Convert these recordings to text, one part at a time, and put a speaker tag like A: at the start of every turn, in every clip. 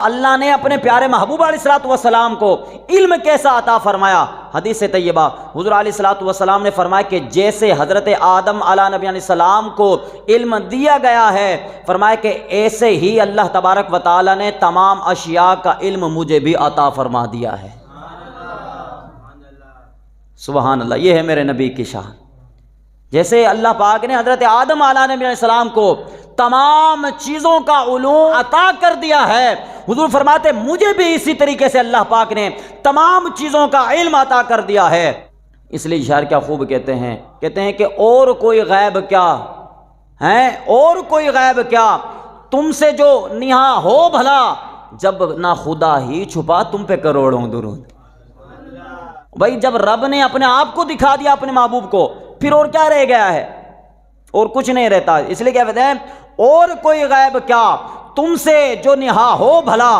A: اللہ نے اپنے پیارے محبوب علیہ الصلوۃ والسلام کو علم کیسا عطا فرمایا؟ حدیث طیبہ حضور علیہ الصلوۃ والسلام نے فرمایا کہ جیسے حضرت آدم علیہ نبی علیہ السلام کو علم دیا گیا ہے، فرمایا کہ ایسے ہی اللہ تبارک و تعالی نے تمام اشیاء کا علم مجھے بھی عطا فرما دیا ہے۔ سبحان اللہ، یہ ہے میرے نبی کی شان۔ جیسے اللہ پاک نے حضرت آدم علیہ نبی علیہ السلام کو تمام چیزوں کا علوم عطا کر دیا ہے، حضور فرماتے مجھے بھی اسی طریقے سے اللہ پاک نے تمام چیزوں کا علم عطا کر دیا ہے۔ اس لیے شاعر کیا خوب کہتے ہیں کہ اور کوئی غیب کیا ہے، اور کوئی غیب کیا تم سے جو نہاں ہو بھلا، جب نہ خدا ہی چھپا تم پہ کروڑوں درود۔ بھائی جب رب نے اپنے آپ کو دکھا دیا اپنے محبوب کو، پھر اور کیا رہ گیا ہے؟ اور کچھ نہیں رہتا۔ اس لیے کیا کہتے ہیں، اور کوئی غیب کیا تم سے جو نہاں ہو بھلا،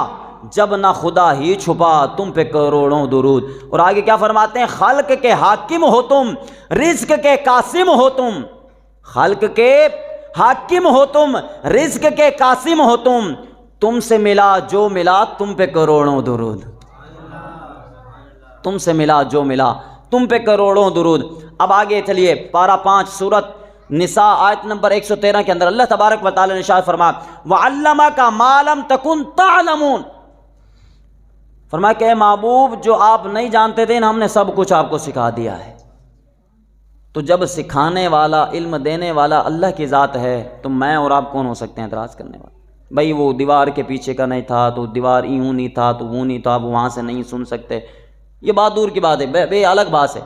A: جب نہ خدا ہی چھپا تم پہ کروڑوں درود۔ اور آگے کیا فرماتے ہیں، خلق کے حاکم ہو تم، رزق کے قاسم ہو تم، خلق کے حاکم ہو تم، رزق کے قاسم ہو تم سے ملا جو ملا تم پہ کروڑوں درود، تم سے ملا جو ملا تم پہ کروڑوں درود۔ اب آگے چلیے، پارہ 5 سورت نساء آیت نمبر 113 کے اندر اللہ تبارک و تعالی نے ارشاد فرمایا وَعَلَّمَكَ مَا لَمْ تَكُنْ تَعْلَمُونَ، فرمایا کہ اے محبوب جو آپ نہیں جانتے تھے ہم نے سب کچھ آپ کو سکھا دیا ہے۔ تو جب سکھانے والا، علم دینے والا اللہ کی ذات ہے تو میں اور آپ کون ہو سکتے ہیں اعتراض کرنے والے؟ بھائی وہ دیوار کے پیچھے کا نہیں تھا تو دیوار یوں نہیں تھا تو وہ نہیں تھا، وہ وہاں سے نہیں سن سکتے، یہ بات دور کی بات ہے، بے الگ بات ہے۔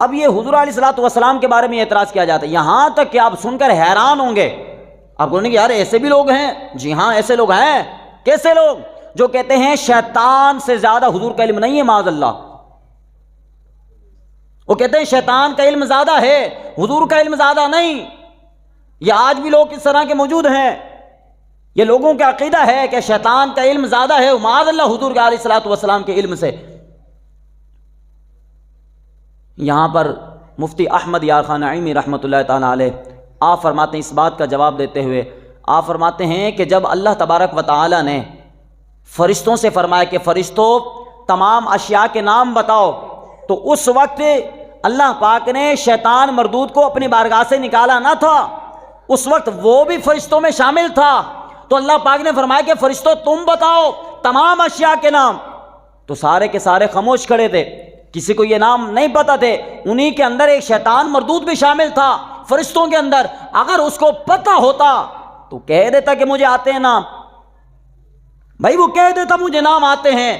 A: اب یہ حضور علیہ الصلوۃ والسلام کے بارے میں اعتراض کیا جاتا ہے، یہاں تک کہ آپ سن کر حیران ہوں گے، آپ کہیں گے یار ایسے بھی لوگ ہیں؟ جی ہاں ایسے لوگ ہیں۔ کیسے لوگ؟ جو کہتے ہیں شیطان سے زیادہ حضور کا علم نہیں ہے، معاذ اللہ۔ وہ کہتے ہیں شیطان کا علم زیادہ ہے، حضور کا علم زیادہ نہیں۔ یہ آج بھی لوگ اس طرح کے موجود ہیں، یہ لوگوں کا عقیدہ ہے کہ شیطان کا علم زیادہ ہے، معاذ اللہ حضور کے علیہ الصلوۃ والسلام کے علم سے۔ یہاں پر مفتی احمد یار خان نعیمی رحمۃ اللہ تعالیٰ علیہ آپ فرماتے ہیں اس بات کا جواب دیتے ہوئے، آپ فرماتے ہیں کہ جب اللہ تبارک و تعالیٰ نے فرشتوں سے فرمایا کہ فرشتوں تمام اشیاء کے نام بتاؤ، تو اس وقت اللہ پاک نے شیطان مردود کو اپنی بارگاہ سے نکالا نہ تھا، اس وقت وہ بھی فرشتوں میں شامل تھا۔ تو اللہ پاک نے فرمایا کہ فرشتوں تم بتاؤ تمام اشیاء کے نام، تو سارے کے سارے خاموش کھڑے تھے، کسی کو یہ نام نہیں پتا تھے۔ انہی کے اندر ایک شیطان مردود بھی شامل تھا فرشتوں کے اندر، اگر اس کو پتا ہوتا تو کہہ دیتا کہ مجھے آتے ہیں نام، بھائی وہ کہہ دیتا مجھے نام آتے ہیں۔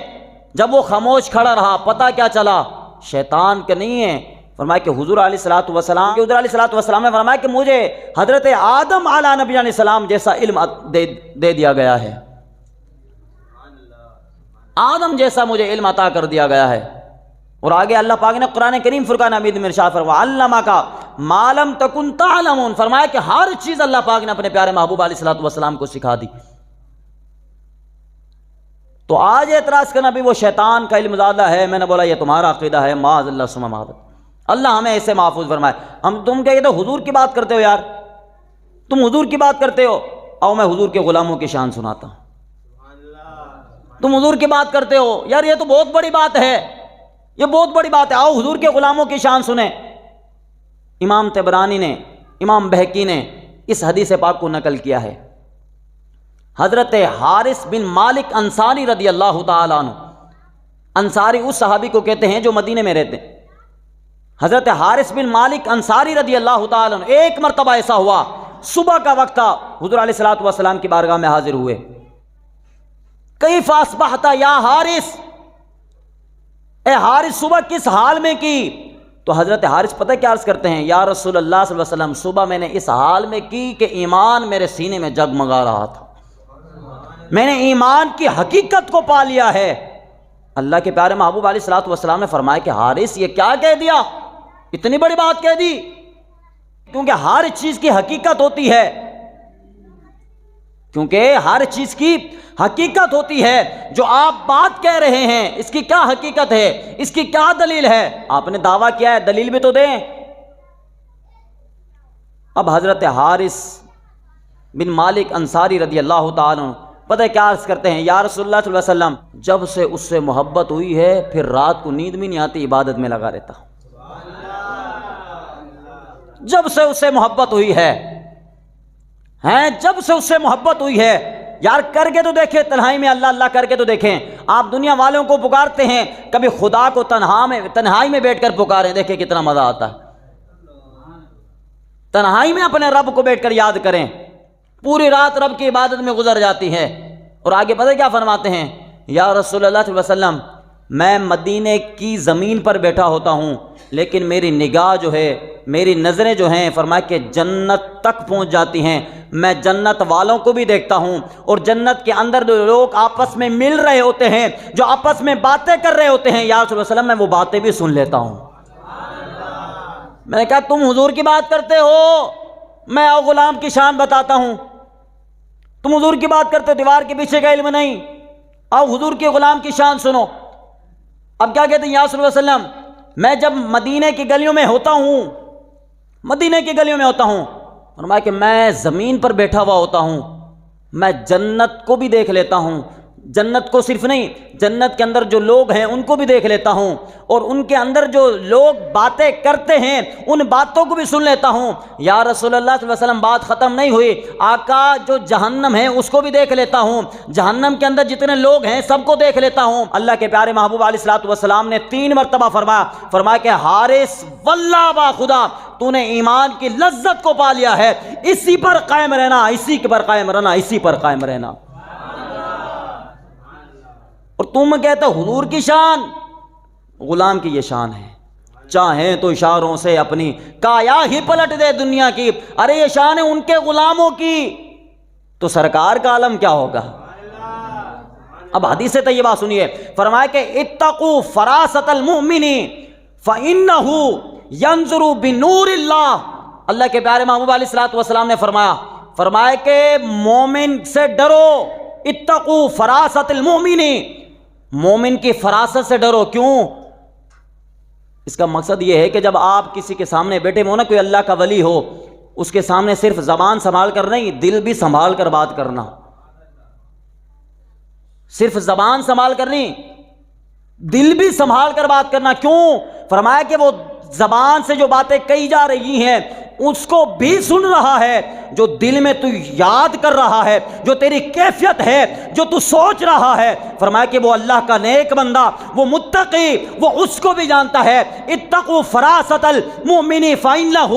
A: جب وہ خاموش کھڑا رہا، پتا کیا چلا؟ شیطان کے نہیں ہے۔ فرمایا کہ حضور علیہ الصلوۃ والسلام نے فرمایا کہ مجھے حضرت آدم علیہ نبی علیہ السلام جیسا علم دے دیا گیا ہے، آدم جیسا مجھے علم عطا کر دیا گیا ہے۔ اور آگے اللہ پاک نے قرآن کریم فرقان حمید میں ارشاد فرمایا وَعَلَّمَكَ مَا لَمْ تَكُنْ تَعْلَمُونَ، فرمایا کہ ہر چیز اللہ پاک نے اپنے پیارے محبوب علیہ الصلوۃ والسلام کو سکھا دی۔ تو آج اعتراض کرنا بھی وہ شیطان کا علم زیادہ ہے، میں نے بولا یہ تمہارا عقیدہ ہے، معاذ اللہ ثم معاذ اللہ ہمیں ایسے محفوظ فرمائے۔ تم کہتے ہو حضور کی بات کرتے ہو، یار تم حضور کی بات کرتے ہو، آؤ میں حضور کے غلاموں کی شان سناتا ہوں۔ تم حضور کی بات کرتے ہو، یار یہ تو بہت بڑی بات ہے، یہ بہت بڑی بات ہے، آؤ حضور کے غلاموں کی شان سنیں۔ امام طبرانی نے، امام بہقی نے اس حدیث پاک کو نقل کیا ہے۔ حضرت حارث بن مالک انصاری رضی اللہ تعالیٰ عنہ، انصاری اس صحابی کو کہتے ہیں جو مدینے میں رہتے ہیں۔ حضرت حارث بن مالک انصاری رضی اللہ تعالیٰ عنہ ایک مرتبہ ایسا ہوا، صبح کا وقت تھا، حضور علیہ الصلوۃ والسلام کی بارگاہ میں حاضر ہوئے۔ کیف اصبحت یا حارث، اے حارث صبح کس حال میں کی؟ تو حضرت حارث پتہ کیا عرض کرتے ہیں، یا رسول اللہ صلی اللہ علیہ وسلم صبح میں نے اس حال میں کی کہ ایمان میرے سینے میں جگمگا رہا تھا، میں نے ایمان کی حقیقت کو پا لیا ہے۔ اللہ کے پیارے محبوب علیہ الصلوۃ والسلام نے فرمایا کہ حارث یہ کیا کہہ دیا، اتنی بڑی بات کہہ دی؟ کیونکہ ہر چیز کی حقیقت ہوتی ہے، کیونکہ ہر چیز کی حقیقت ہوتی ہے۔ جو آپ بات کہہ رہے ہیں اس کی کیا حقیقت ہے، اس کی کیا دلیل ہے؟ آپ نے دعویٰ کیا ہے، دلیل بھی تو دیں۔ اب حضرت حارث بن مالک انصاری رضی اللہ تعالیٰ عنہ پتہ ہے کیا عرض کرتے ہیں؟ یا رسول اللہ صلی اللہ علیہ وسلم، جب سے اس سے محبت ہوئی ہے پھر رات کو نیند بھی نہیں آتی، عبادت میں لگا رہتا ہوں۔ جب سے اس سے محبت ہوئی ہے، جب سے اس سے محبت ہوئی ہے، یار کر کے تو دیکھیں، تنہائی میں اللہ اللہ کر کے تو دیکھیں۔ آپ دنیا والوں کو پکارتے ہیں، کبھی خدا کو تنہائی میں بیٹھ کر پکاریں، دیکھیں کتنا مزہ آتا ہے۔ تنہائی میں اپنے رب کو بیٹھ کر یاد کریں، پوری رات رب کی عبادت میں گزر جاتی ہے۔ اور آگے پتہ کیا فرماتے ہیں؟ یا رسول اللہ صلی اللہ علیہ وسلم، میں مدینے کی زمین پر بیٹھا ہوتا ہوں لیکن میری نگاہ جو ہے، میری نظریں جو ہیں، فرمایا کہ جنت تک پہنچ جاتی ہیں۔ میں جنت والوں کو بھی دیکھتا ہوں، اور جنت کے اندر جو لوگ آپس میں مل رہے ہوتے ہیں، جو آپس میں باتیں کر رہے ہوتے ہیں، یا رسول اللہ علیہ وسلم، میں وہ باتیں بھی سن لیتا ہوں۔ میں نے کہا تم حضور کی بات کرتے ہو، میں آؤ غلام کی شان بتاتا ہوں۔ تم حضور کی بات کرتے ہو، دیوار کے پیچھے کا علم نہیں، آؤ حضور کے غلام کی شان سنو۔ اب کیا کہتے ہیں یا رسول اللہ علیہ وسلم، میں جب مدینے کی گلیوں میں ہوتا ہوں، مدینے کی گلیوں میں ہوتا ہوں، فرمایا کہ میں زمین پر بیٹھا ہوا ہوتا ہوں، میں جنت کو بھی دیکھ لیتا ہوں، جنت کو صرف نہیں، جنت کے اندر جو لوگ ہیں ان کو بھی دیکھ لیتا ہوں، اور ان کے اندر جو لوگ باتیں کرتے ہیں ان باتوں کو بھی سن لیتا ہوں۔ یا رسول اللہ صلی اللہ علیہ وسلم، بات ختم نہیں ہوئی، آقا جو جہنم ہے اس کو بھی دیکھ لیتا ہوں، جہنم کے اندر جتنے لوگ ہیں سب کو دیکھ لیتا ہوں۔ اللہ کے پیارے محبوب علیہ الصلوۃ والسلام نے 3 مرتبہ فرمایا کہ حارث واللہ با خدا، تو نے ایمان کی لذت کو پا لیا ہے، اسی پر قائم رہنا، اسی پر قائم رہنا، اسی پر قائم رہنا۔ اور تم کہتے حضور کی شان، غلام کی یہ شان ہے، چاہیں تو اشاروں سے اپنی کایا ہی پلٹ دے دنیا کی۔ ارے یہ شان ہے ان کے غلاموں کی، تو سرکار کا عالم کیا ہوگا؟ اب حدیث طیبہ سنیے، فرمایا کہ اتقوا فراست المؤمن فإنہ ینظر بنور اللہ۔ اللہ کے پیارے محبوب علیہ الصلوۃ والسلام نے فرمایا کہ مومن سے ڈرو، اتقوا فراست المؤمن، مومن کی فراست سے ڈرو۔ کیوں؟ اس کا مقصد یہ ہے کہ جب آپ کسی کے سامنے بیٹھے ہو نا، کوئی اللہ کا ولی ہو، اس کے سامنے صرف زبان سنبھال کر نہیں، دل بھی سنبھال کر بات کرنا، صرف زبان سنبھال کر نہیں، دل بھی سنبھال کر بات کرنا۔ کیوں؟ فرمایا کہ وہ زبان سے جو باتیں کہی جا رہی ہیں اس کو بھی سن رہا ہے، جو دل میں تو یاد کر رہا ہے، جو تیری کیفیت ہے، جو تو سوچ رہا ہے، فرمایا کہ وہ اللہ کا نیک بندہ، وہ متقی، وہ اس کو بھی جانتا ہے۔ اتقوا فراست المؤمن فإنہ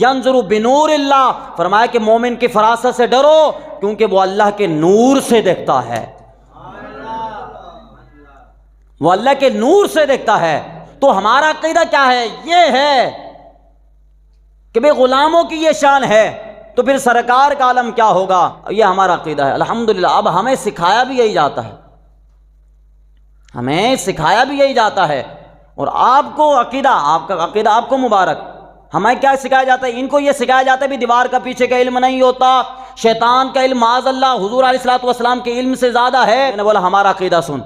A: ینظر بنور اللہ، فرمایا کہ مومن کی فراست سے ڈرو کیونکہ وہ اللہ کے نور سے دیکھتا ہے، وہ اللہ کے نور سے دیکھتا ہے۔ تو ہمارا عقیدہ کیا ہے؟ یہ ہے کہ بھئی غلاموں کی یہ شان ہے، تو پھر سرکار کا عالم کیا ہوگا؟ یہ ہمارا عقیدہ ہے الحمدللہ۔ اب ہمیں سکھایا بھی یہی جاتا ہے، ہمیں سکھایا بھی یہی جاتا ہے، اور آپ کو عقیدہ، آپ کا عقیدہ آپ کو مبارک۔ ہمیں کیا سکھایا جاتا ہے؟ ان کو یہ سکھایا جاتا ہے بھی دیوار کا پیچھے کا علم نہیں ہوتا، شیطان کا علم معاذ اللہ حضور علیہ الصلوۃ والسلام کے علم سے زیادہ ہے۔ میں نے بولا ہمارا عقیدہ سن،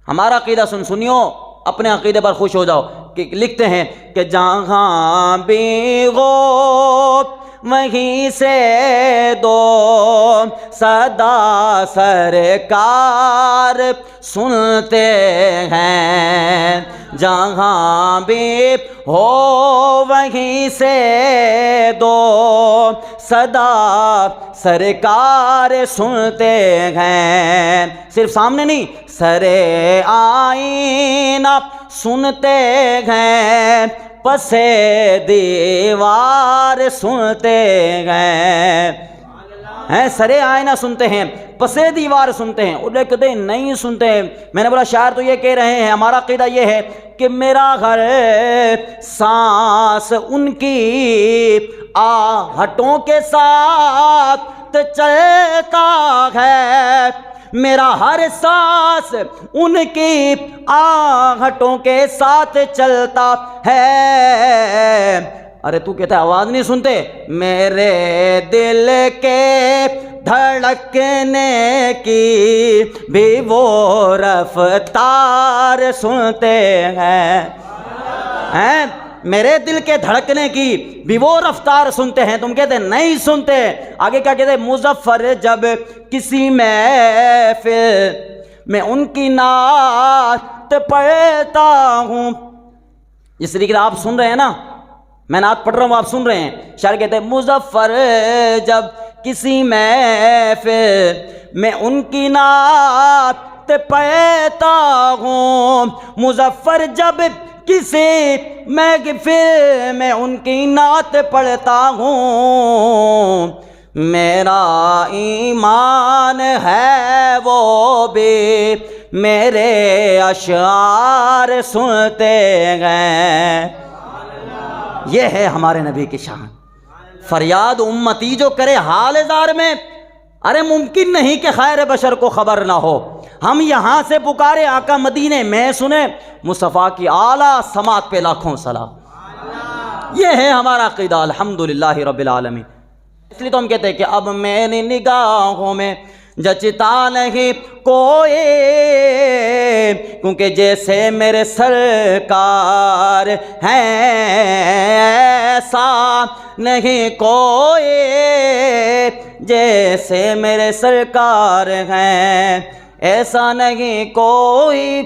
A: ہمارا عقیدہ سنیو، اپنے عقیدے پر خوش ہو جاؤ۔ کہ لکھتے ہیں کہ جہاں بھی ہو وہیں سے دو صدا سرکار سنتے ہیں، جہاں بھی ہو وہیں سے دو صدا سرکار سنتے ہیں۔ صرف سامنے نہیں، سرے آئینہ سنتے ہیں، پسے دیوار سنتے ہیں، سرے آئینہ سنتے ہیں، پسے دیوار سنتے ہیں، اور کہتے ہیں نہیں سنتے ہیں۔ میں نے بولا شاعر تو یہ کہہ رہے ہیں، ہمارا عقیدہ یہ ہے کہ میرا ہر سانس ان کی آہٹوں کے ساتھ چلتا ہے، میرا ہر سانس ان کی آہٹوں کے ساتھ چلتا ہے۔ ارے تو کہتا ہے آواز نہیں سنتے، میرے دل کے دھڑکنے کی بھی وہ رفتار سنتے ہیں، میرے دل کے دھڑکنے کی بھی وہ رفتار سنتے ہیں، تم کہتے نہیں سنتے۔ آگے کیا کہتے ہیں؟ مظفر جب کسی محفل میں ان کی نعت پڑھتا ہوں، جس طریقے سے آپ سن رہے ہیں نا، میں نعت پڑھ رہا ہوں آپ سن رہے ہیں، شاعر کہتے ہیں مظفر جب کسی محفل میں ان کی نعت پڑھتا ہوں، مظفر جب کسی محفل میں ان کی نعت پڑھتا ہوں، میرا ایمان ہے وہ بھی میرے اشعار سنتے ہیں۔ یہ ہے ہمارے نبی کی شان۔ فریاد امتی جو کرے حال زار میں، ارے ممکن نہیں کہ خیر بشر کو خبر نہ ہو۔ ہم یہاں سے پکارے آقا مدینے میں سنیں، مصطفیٰ کی اعلیٰ سماعت پہ لاکھوں سلام۔ یہ ہے ہمارا عقیدہ الحمدللہ رب العالمین۔ اس لیے تو ہم کہتے ہیں کہ اب میری نگاہوں میں جچتا نہیں کوئی، کیونکہ جیسے میرے سرکار ہیں ایسا نہیں کوئی، جیسے میرے سرکار ہیں ایسا نہیں کوئی۔